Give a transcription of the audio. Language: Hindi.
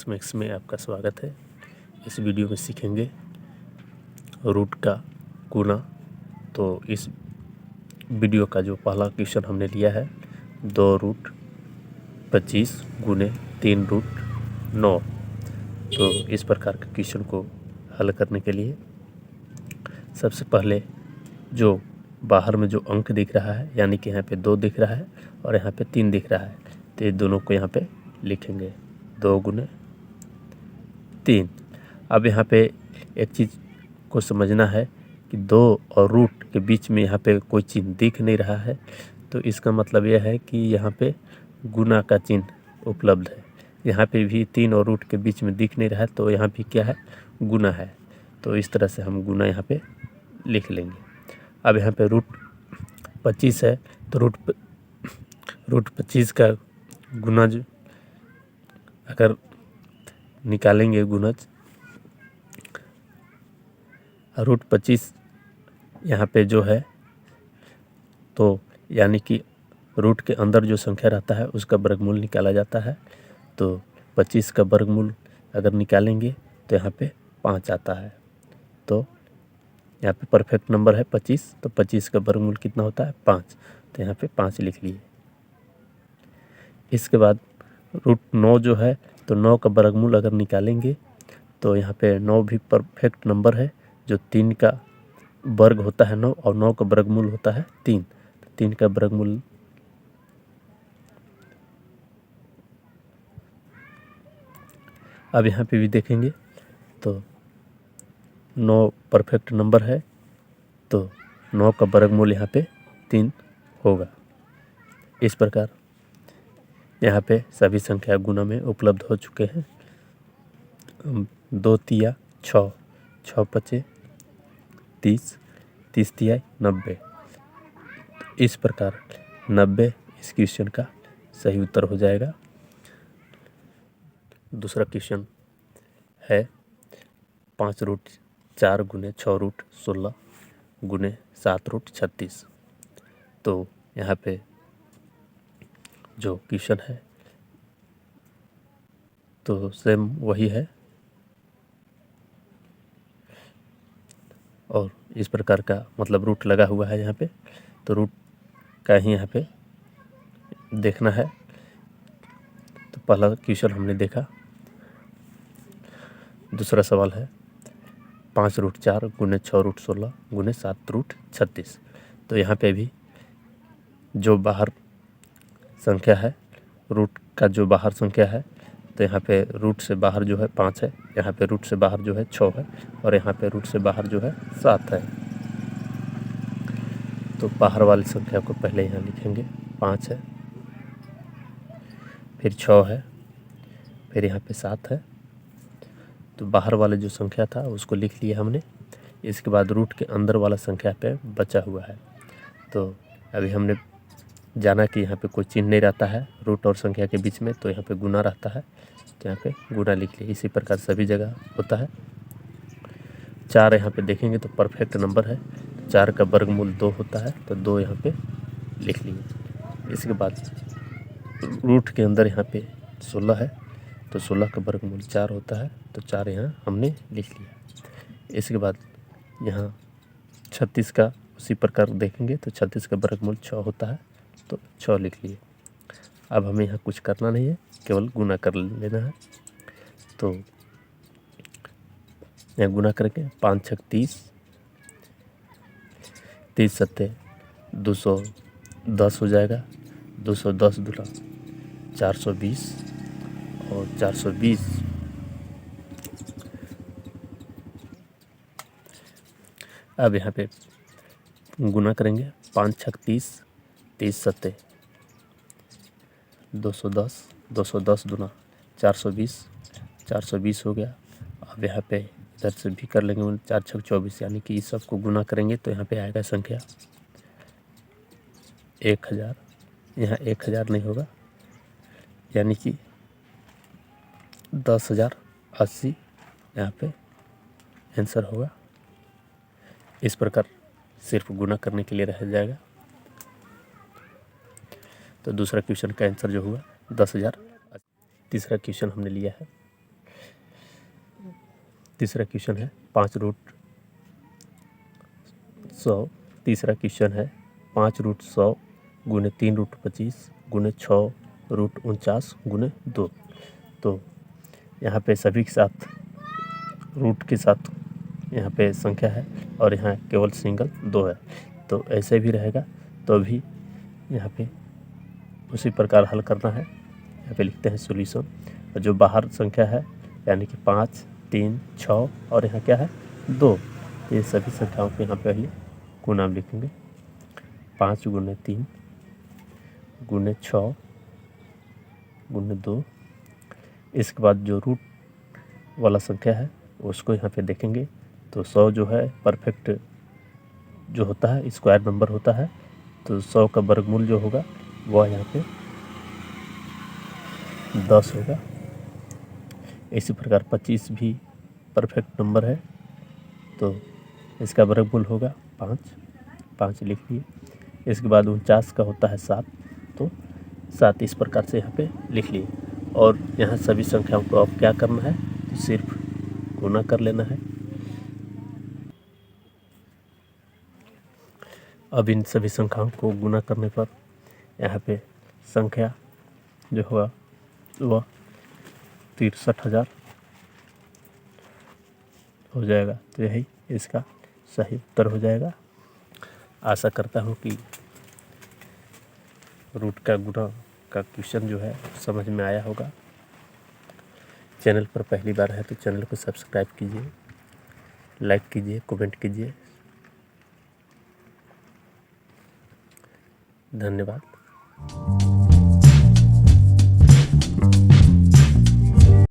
मैथमेटिक्स में आपका स्वागत है। इस वीडियो में सीखेंगे रूट का गुना। तो इस वीडियो का जो पहला क्वेश्चन हमने लिया है 2√25 गुने 3√9। तो इस प्रकार के क्वेश्चन को हल करने के लिए सबसे पहले जो बाहर में जो अंक दिख रहा है, यानी कि यहाँ पे 2 दिख रहा है और यहाँ पे 3 दिख रहा है, तो ये दोनों को यहाँ पे लिखेंगे 2 गुने 3। अब यहाँ पे एक चीज़ को समझना है कि 2 और रूट के बीच में यहाँ पे कोई चिन्ह दिख नहीं रहा है, तो इसका मतलब यह है कि यहाँ पे गुना का चिन्ह उपलब्ध है। यहाँ पे भी 3 और रूट के बीच में दिख नहीं रहा है, तो यहाँ भी क्या है, गुना है। तो इस तरह से हम गुना यहाँ पे लिख लेंगे। अब यहाँ पे √25 है, तो √25 का गुणज अगर निकालेंगे, गुणज √25 यहाँ पे जो है, तो यानी कि रूट के अंदर जो संख्या रहता है उसका वर्गमूल निकाला जाता है। तो 25 का वर्गमूल अगर निकालेंगे तो यहाँ पे 5 आता है। तो यहाँ पे परफेक्ट नंबर है 25, तो 25 का वर्गमूल कितना होता है, 5। तो यहाँ पे 5 लिख लिए। इसके बाद √9 जो है, तो 9 का वर्गमूल अगर निकालेंगे तो यहाँ पे 9 भी परफेक्ट नंबर है। जो 3 का वर्ग होता है 9, और 9 का वर्गमूल होता है 3। तो 3 का वर्गमूल अब यहाँ पे भी देखेंगे तो 9 परफेक्ट नंबर है, तो 9 का वर्गमूल यहाँ पे 3 होगा। इस प्रकार यहाँ पे सभी संख्या गुना में उपलब्ध हो चुके हैं। 2 तिया 6, 6 पचे 30, 30 तिया 90। इस प्रकार 90 इस क्वेश्चन का सही उत्तर हो जाएगा। दूसरा क्वेश्चन है 5√4 गुने 6√16 गुने 7√36। तो यहाँ पे जो क्वेश्चन है तो सेम वही है, और इस प्रकार का मतलब रूट लगा हुआ है यहाँ पे, तो रूट का ही यहाँ पे देखना है। तो पहला क्वेश्चन हमने देखा। दूसरा सवाल है 5√4 गुने 6√16 गुने 7√36। तो यहाँ पे भी जो बाहर संख्या है, रूट का जो बाहर संख्या है, तो यहाँ पे रूट से बाहर जो है 5 है, यहाँ पे रूट से बाहर जो है 6 है, और यहाँ पे रूट से बाहर जो है 7 है। तो बाहर वाली संख्या को पहले यहाँ लिखेंगे, 5 है, फिर 6 है, फिर यहाँ पे 7 है। तो बाहर वाला जो संख्या था उसको लिख लिया हमने। इसके बाद रूट के अंदर वाला संख्या पे बचा हुआ है। तो अभी हमने जाना कि यहाँ पे कोई चिन्ह नहीं रहता है रूट और संख्या के बीच में, तो यहाँ पे गुना रहता है, तो यहाँ पे गुना लिख लिए। इसी प्रकार सभी जगह होता है। 4 यहाँ पे देखेंगे तो परफेक्ट नंबर है, 4 का वर्गमूल 2 होता है, तो 2 यहाँ पे लिख लिए। इसके बाद रूट के अंदर यहाँ पे 16 है, तो 16 का वर्गमूल 4 होता है, तो 4 यहाँ हमने लिख लिया। इसके बाद यहाँ 36 का उसी प्रकार देखेंगे तो 36 का वर्गमूल 6 होता है, तो 6 लिख लिए। अब हमें यहाँ कुछ करना नहीं है, केवल गुना कर लेना है। तो यहाँ गुना करके 5 छक 30, 30 सत्ते 210 हो जाएगा। 210 दूना 420, और 420 अब यहाँ पे गुना करेंगे। 5 छक 30, 30 सत्ते 210, 210 दूना 420, 420 हो गया। अब यहाँ पे इधर से भी कर लेंगे 4 छक 24, यानी कि इस सब को गुना करेंगे तो यहाँ पे आएगा संख्या 1000। यहाँ 1000 नहीं होगा, यानी कि 10,080 यहाँ पे आंसर होगा। इस प्रकार सिर्फ गुना करने के लिए रह जाएगा। तो दूसरा क्वेश्चन का आंसर जो हुआ 10,000। तीसरा क्वेश्चन हमने लिया है तीसरा क्वेश्चन है 5√100। तीसरा क्वेश्चन है 5√100 गुने 3√25 गुने 6√49 गुने 2। तो यहाँ पे सभी के साथ रूट के साथ यहाँ पे संख्या है और यहाँ केवल सिंगल 2 है, तो ऐसे भी रहेगा। तो अभी यहाँ पे उसी प्रकार हल करना है। यहाँ पे लिखते हैं सॉल्यूशन। और जो बाहर संख्या है यानी कि 5, 3, 6 और यहाँ क्या है 2, ये सभी संख्याओं को यहाँ पे पहले गुना लिखेंगे। 5 गुने 3 गुने 6 गुने 2। इसके बाद जो रूट वाला संख्या है उसको यहाँ पे देखेंगे। तो 100 जो है परफेक्ट जो होता है स्क्वायर नंबर होता है, तो 100 का वर्गमूल जो होगा वह यहाँ पे 10 होगा। इसी प्रकार 25 भी परफेक्ट नंबर है, तो इसका वर्गमूल होगा 5 लिख लिए। इसके बाद 49 का होता है 7, तो 7 इस प्रकार से यहाँ पे लिख लिए। और यहाँ सभी संख्याओं को अब क्या करना है, तो सिर्फ गुना कर लेना है। अब इन सभी संख्याओं को गुना करने पर यहाँ पे संख्या जो होगा वह 63,000 हो जाएगा। तो यही इसका सही उत्तर हो जाएगा। आशा करता हूँ कि रूट का गुना का क्वेश्चन जो है समझ में आया होगा। चैनल पर पहली बार है तो चैनल को सब्सक्राइब कीजिए, लाइक कीजिए, कमेंट कीजिए। धन्यवाद।